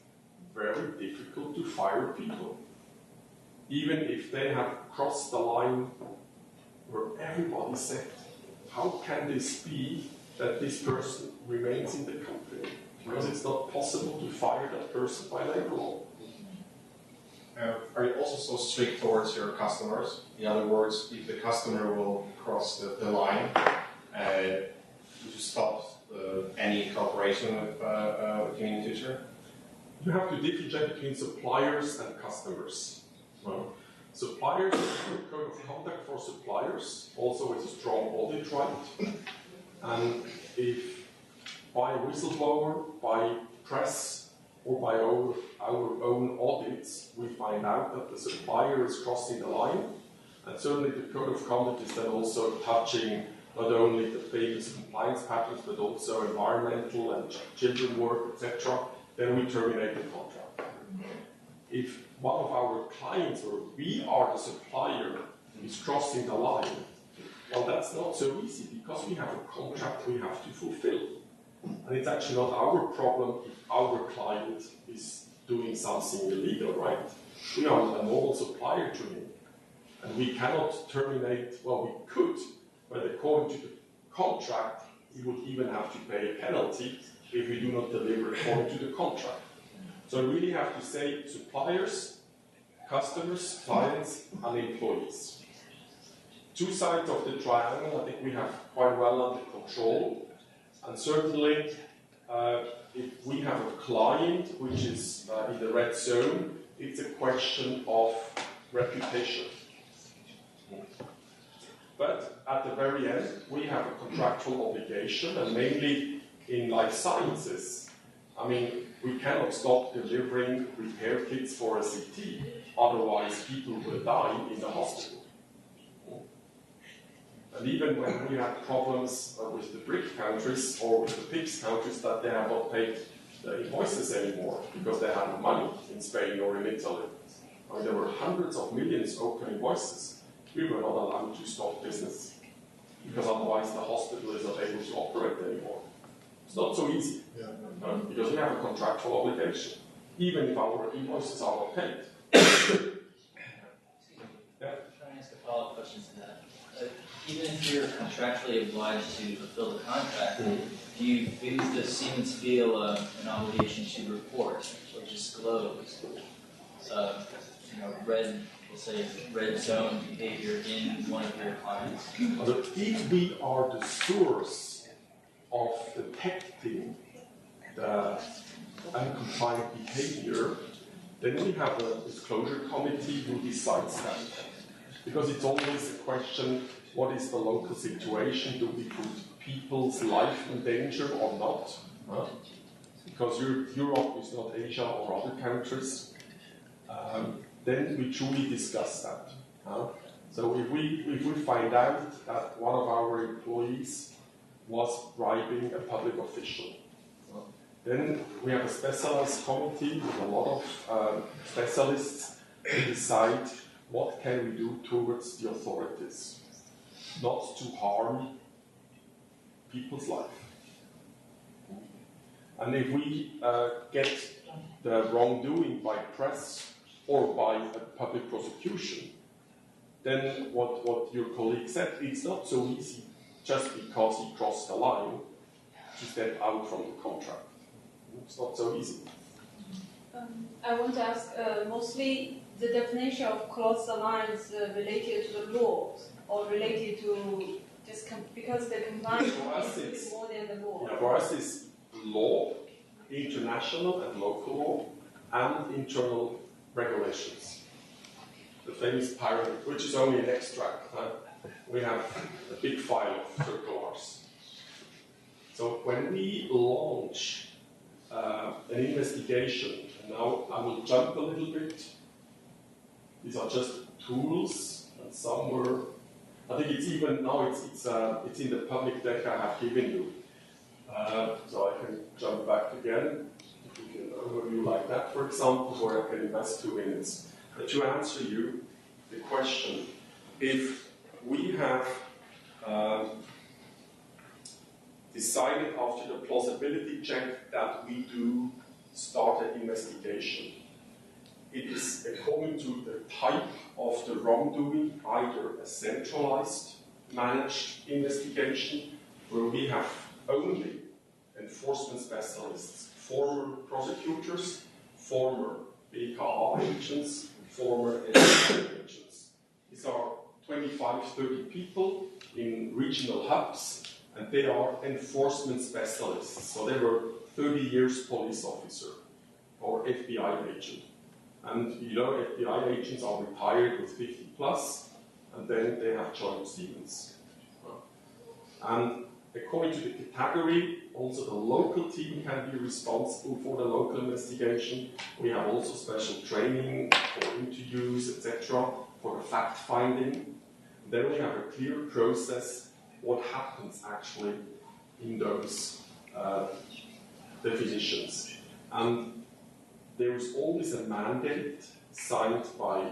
very difficult to fire people, even if they have crossed the line where everybody said, how can this be that this person remains in the company? Because it's not possible to fire that person by labor law. Are you also so strict towards your customers? In other words, if the customer will cross the line, would you stop any cooperation with you in the future? You have to differentiate between suppliers and customers. Suppliers, a code of conduct for suppliers, also with a strong audit right. And if by whistleblower, by press, or by our own audits, we find out that the supplier is crossing the line, and certainly the code of conduct is then also touching not only the famous compliance patterns, but also environmental and children work, etc., then we terminate the contract. If one of our clients, or we are the supplier, is crossing the line, well, that's not so easy because we have a contract we have to fulfill. And it's actually not our problem if our client is doing something illegal, right? We are a normal supplier to him. And we cannot terminate, well, we could, but according to the contract, we would even have to pay a penalty if we do not deliver according to the contract. So we really have to say suppliers, customers, clients, and employees. Two sides of the triangle, I think we have quite well under control. And certainly, if we have a client which is in the red zone, it's a question of reputation. But at the very end, we have a contractual obligation, and mainly in life sciences. I mean, we cannot stop delivering repair kits for a CT, otherwise people will die in the hospital. And even when we had problems with the BRIC countries or with the PIGS countries that they have not paid the invoices anymore because they had no money in Spain or in Italy. I mean, there were hundreds of millions open invoices. We were not allowed to stop business because otherwise the hospital is not able to operate anymore. It's not so easy because we have a contractual obligation, even if our invoices are not paid. Yeah. Trying to ask a follow-up question to that. Even if you're contractually obliged to fulfill the contract, does Siemens feel an obligation to report or disclose, red zone behavior in one of your clients? If we are the source of detecting the uncompliant behavior, then we have a disclosure committee who decides that. Because it's always a question, what is the local situation? Do we put people's life in danger or not? Because Europe is not Asia or other countries. Then we truly discuss that. So if we find out that one of our employees was bribing a public official, then we have a specialized committee with a lot of specialists to decide what can we do towards the authorities, not to harm people's life. And if we get the wrongdoing by press or by a public prosecution, then what your colleague said, it's not so easy just because he crossed the line to step out from the contract. It's not so easy. I want to ask, mostly the definition of close alliance related to the law or related to just because the compliance is more than the law. Yeah, for us it's law, international and local law, and internal regulations. The famous pyramid, which is only an extract. We have a big file of circulars. So when we launch an investigation, and now I will jump a little bit. These are just tools, and somewhere I think it's even now it's in the public deck I have given you. So I can jump back again. If we can overview like that, for example, where I can invest 2 minutes. To answer you the question, if we have decided after the plausibility check that we do start an investigation, it is according to the type of the wrongdoing, either a centralized, managed investigation, where we have only enforcement specialists, former prosecutors, former BKA agents, former NSA agents. These are 25, 30 people in regional hubs, and they are enforcement specialists. So they were 30 years police officer or FBI agent. And you know, FBI agents are retired with 50 plus, and then they have joined Siemens. And according to the category, also the local team can be responsible for the local investigation. We have also special training for interviews, etc., for the fact finding. Then we have a clear process what happens actually in those definitions. And there is always a mandate signed by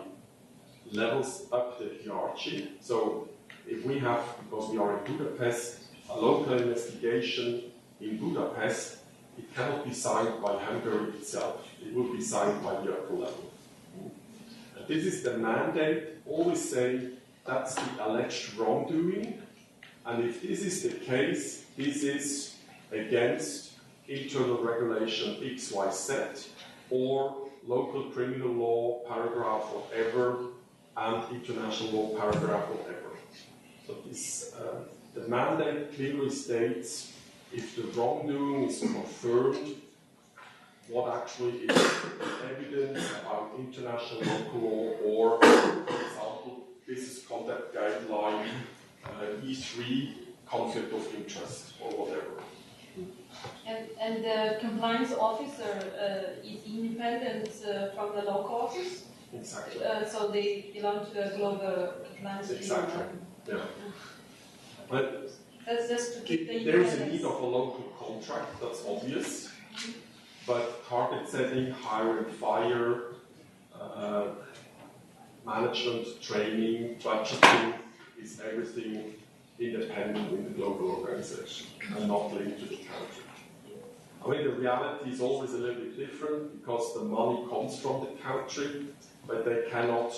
levels up the hierarchy. So if we have, because we are in Budapest, a local investigation in Budapest, it cannot be signed by Hungary itself. It will be signed by the upper level. And this is the mandate, always say that's the alleged wrongdoing, and if this is the case, this is against internal regulation XYZ, or local criminal law, paragraph whatever, and international law, paragraph whatever. So this, the mandate clearly states if the wrongdoing is confirmed, what actually is evidence about international local law, or, for example, business conduct guideline, E3, conflict of interest, or whatever. And the compliance officer is independent from the local office? Exactly. So they belong to the global compliance team? Exactly, yeah. But that's just to keep the there is a need of a local contract, that's obvious. But target setting, hire and fire, management, training, budgeting is everything independent in the global organization and not linked to the country. I mean, the reality is always a little bit different because the money comes from the country, but they cannot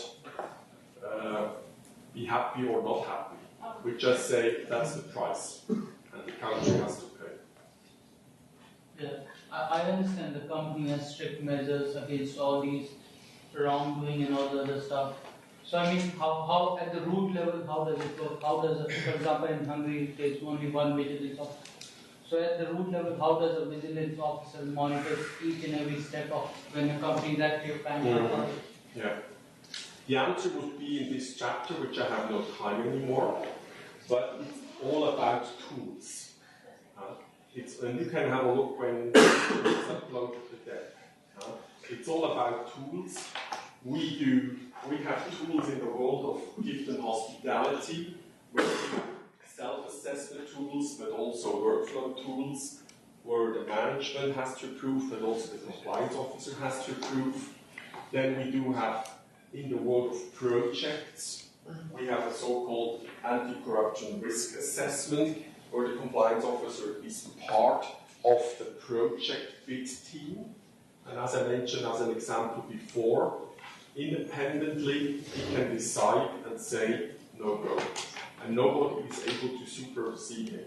be happy or not happy. We just say that's the price, and the country has to pay. Yeah, I understand the company has strict measures against all these wrongdoing and all the other stuff. So I mean, how at the root level, how does it work? How does, for example, in Hungary, there's only one vigilance officer. So at the root level, how does a vigilance officer monitor each and every step of when a company is active and Yeah. The answer would be in this chapter, which I have no time anymore, but it's all about tools. And you can have a look when it's uploaded to the deck. It's all about tools. We have tools in the world of gift and hospitality, with self-assessment tools, but also workflow tools, where the management has to approve, but also the compliance officer has to approve. Then we do have, in the world of projects, we have a so-called anti-corruption risk assessment, where the compliance officer is part of the project bid team. And as I mentioned as an example before, independently he can decide and say no go. And nobody is able to supersede him.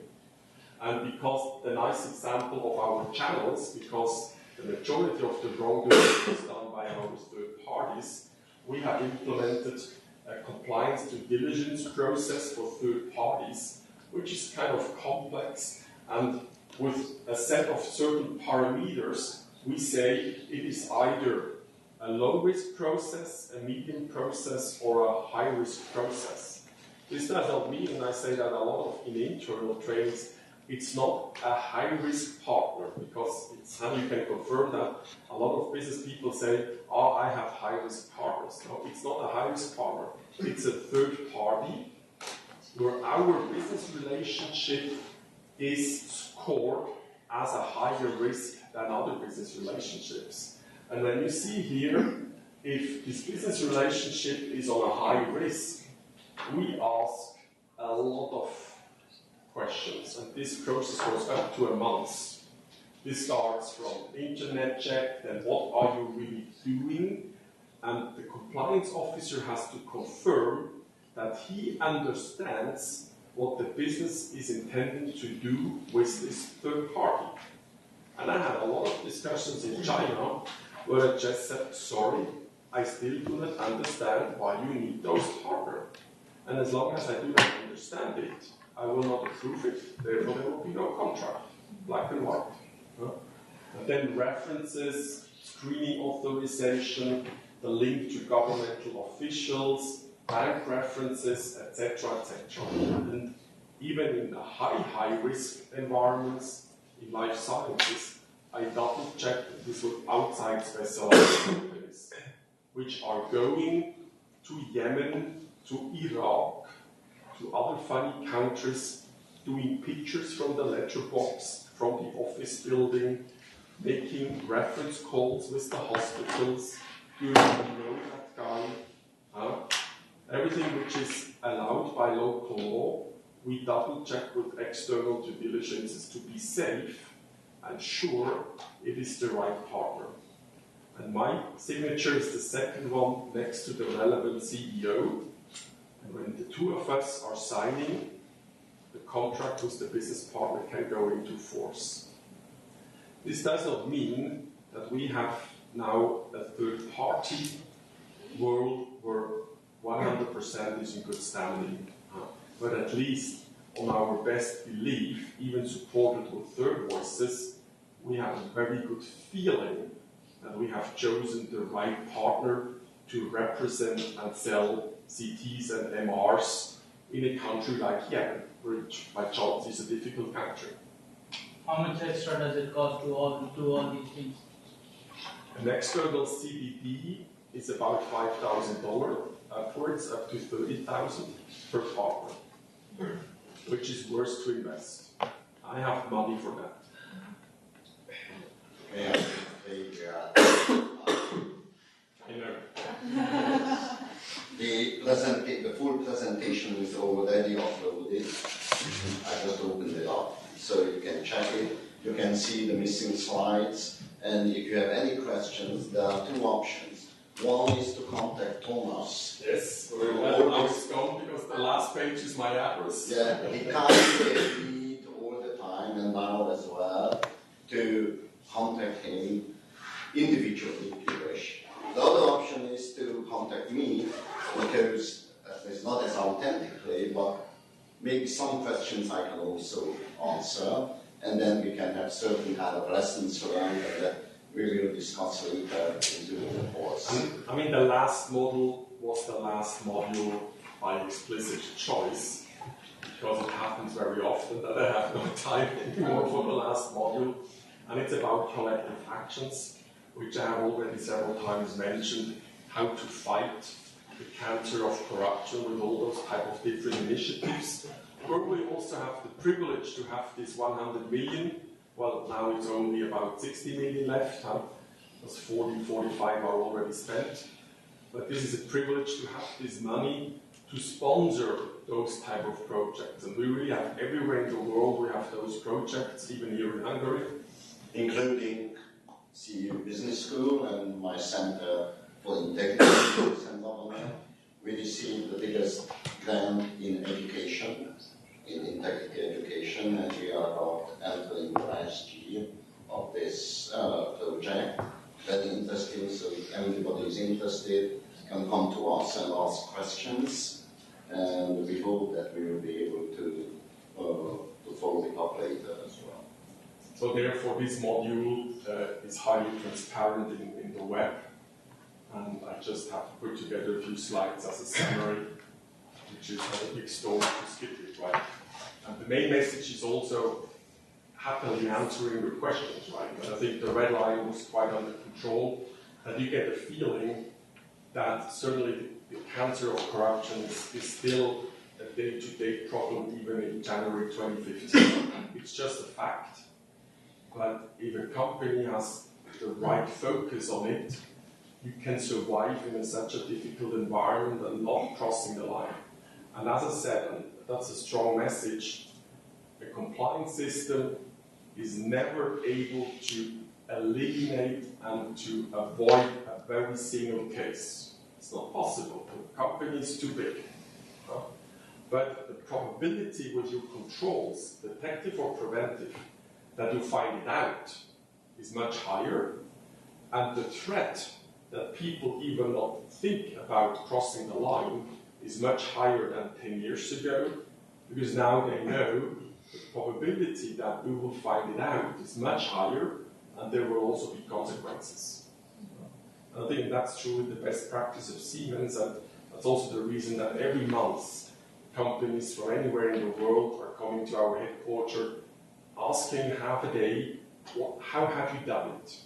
And because the nice example of our channels, because the majority of the wrongdoing is done by our third parties, we have implemented a compliance due diligence process for third parties, which is kind of complex, and with a set of certain parameters, we say it is either a low-risk process, a medium process, or a high-risk process. This does not mean, and I say that a lot of in internal trainings, it's not a high-risk partner, because it's how you can confirm that. A lot of business people say, oh, I have high-risk partners. No, it's not a high-risk partner. It's a third party where our business relationship is scored as a higher risk than other business relationships. And when you see here, if this business relationship is on a high risk, we ask a lot of questions, and this process goes up to a month. This starts from internet check, then what are you really doing? And the compliance officer has to confirm that he understands what the business is intending to do with this third party. And I had a lot of discussions in China where I just said, sorry, I still do not understand why you need those partners. And as long as I do not understand it, I will not approve it. Therefore, there will be no contract, black and white. And then references, screening authorization, the link to governmental officials, bank references, etc., etc. And even in the high risk environments, in life sciences, I double check that this was outside specialized companies, which are going to Yemen, to Iraq, to other funny countries, doing pictures from the letterbox, from the office building, making reference calls with the hospitals, doing know that guy. Everything which is allowed by local law, we double check with external due diligences to be safe and sure it is the right partner. And my signature is the second one next to the relevant CEO. And when the two of us are signing, the contract with the business partner can go into force. This does not mean that we have now a third party world where 100% is in good standing. But at least on our best belief, even supported with third voices, we have a very good feeling that we have chosen the right partner to represent and sell CTs and MRs in a country like Yemen, which by chance is a difficult country. How much extra does it cost to do all these things? An external CDD is about $5,000 upwards, up to $30,000 per partner, which is worth to invest. I have money for that. I know. The full presentation is already uploaded. I just opened it up, so you can check it. You can see the missing slides, and if you have any questions, there are two options. One is to contact Thomas. Yes, I was gone because the last page is my address. Yeah, he can't read all the time, and now as well, to contact him individually if you wish. The other option is to contact me, because it's not as authentically, but maybe some questions I can also answer, and then we can have certain kind of lessons learned that we will discuss later into the course. I mean, the last model was the last module by explicit choice, because it happens very often that I have no time anymore for the last module, and it's about collective actions, which I have already several times mentioned, how to fight the cancer of corruption with all those type of different initiatives. Where we also have the privilege to have this 100 million. Well, now it's only about 60 million left, because 40, 45 are already spent. But this is a privilege to have this money to sponsor those type of projects. And we really have everywhere in the world, we have those projects, even here in Hungary. Including CU Business School and my Center for Integrity and Government. We received the biggest grant in education in integrity education, and we are about entering the last year of this project. Very interesting, so if anybody is interested, can come to us and ask questions, and we hope that we will be able to follow it up later as well. So therefore this module is highly transparent in the web, and I just have to put together a few slides as a summary, which is not a big story to skip it, right? And the main message is also happily answering your questions, right? And I think the red line was quite under control, that you get the feeling that certainly the cancer of corruption is still a day-to-day problem even in January 2015. It's just a fact. But if a company has the right focus on it, you can survive in such a difficult environment and not crossing the line. And as I said, and that's a strong message, a compliance system is never able to eliminate and to avoid a very single case. It's not possible. The company is too big. But the probability with your controls, detective or preventive, that you find it out is much higher, and the threat that people even not think about crossing the line is much higher than 10 years ago, because now they know the probability that we will find it out is much higher, and there will also be consequences. And I think that's true with the best practice of Siemens, and that's also the reason that every month companies from anywhere in the world are coming to our headquarters asking half a day, how have you done it?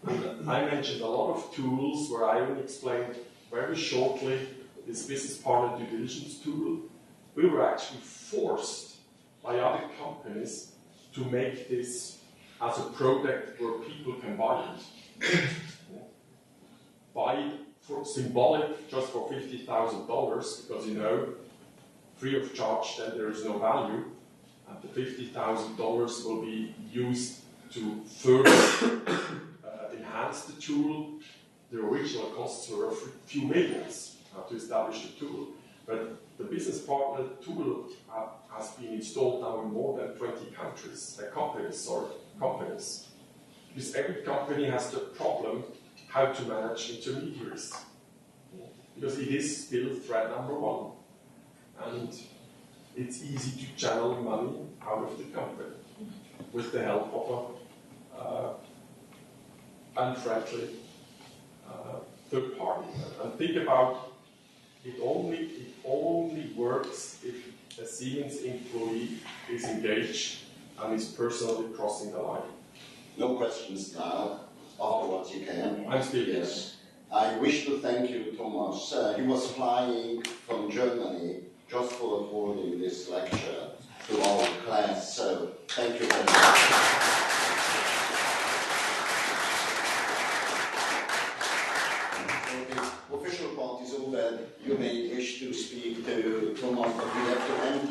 And I mentioned a lot of tools where I only explained very shortly this business partner due diligence tool. We were actually forced by other companies to make this as a product where people can buy it. Buy it for symbolic, just for $50,000, because you know, free of charge, then there is no value. And the $50,000 will be used to further enhance the tool. The original costs were a few millions to establish the tool. But the business partner tool has been installed now in more than 20 countries, companies. Because every company has the problem how to manage intermediaries. Because it is still threat number one. And it's easy to channel money out of the company with the help of a unfriendly third party. And think about it only works if a Siemens employee is engaged and is personally crossing the line. No questions now. Afterwards you can. I'm still here. Yes. I wish to thank you, Thomas. He was flying from Germany just for affording this lecture to our class, so thank you very much. So the official part is over. You may wish to speak to Thomas, but we have to end